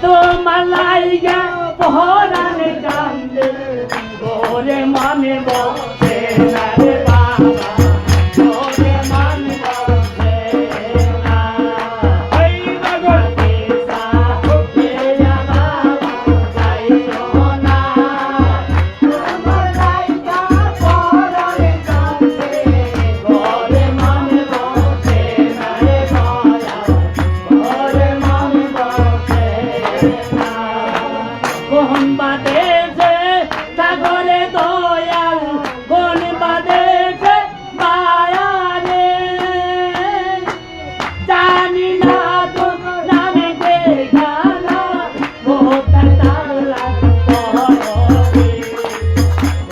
তোমার লাইগা পহরানে কান্দে ওরে মনে বসে না রে বাবা ওরে মনে বসে না এই নগর দিশা হে বাবা যাইও না তোমার লাইগা পহরানে কান্দে ওরে মনে বসে না রে বাবা ওরে মনে বসে না কোন বাদেছে সাগরে দয়াল কোন বাদেছে মায়া রে জানি না তো নামে দেখানা ভোতা তালা পহরে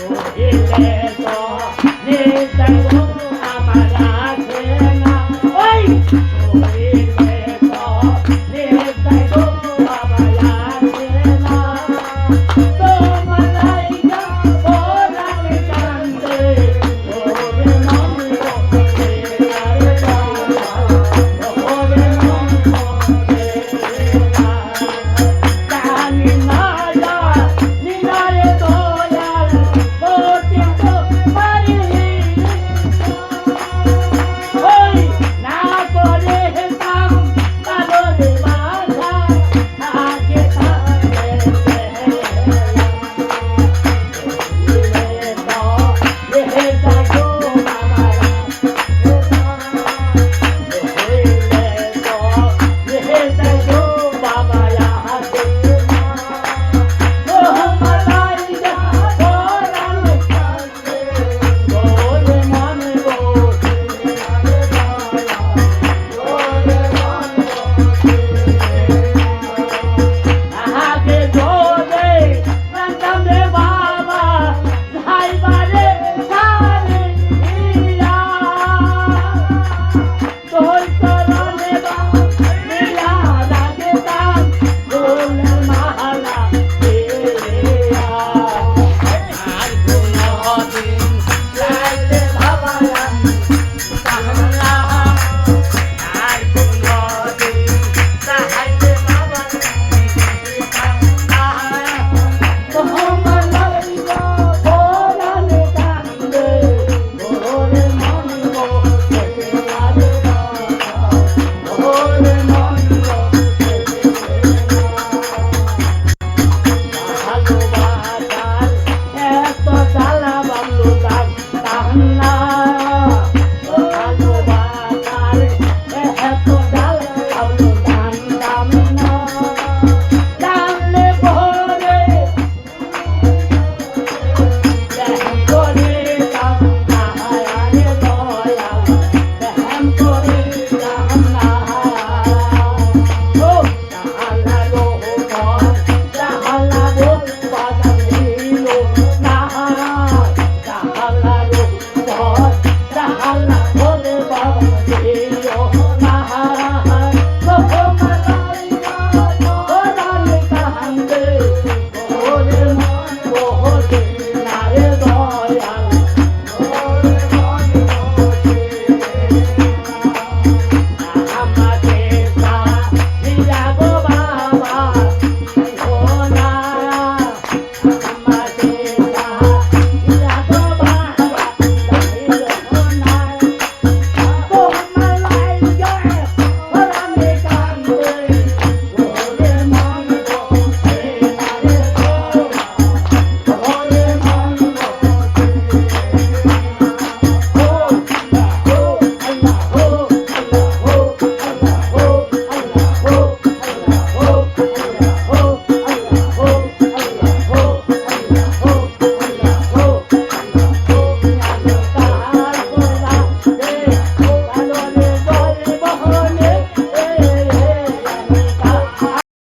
ওইলে তো নিতে আমার আছে না ওই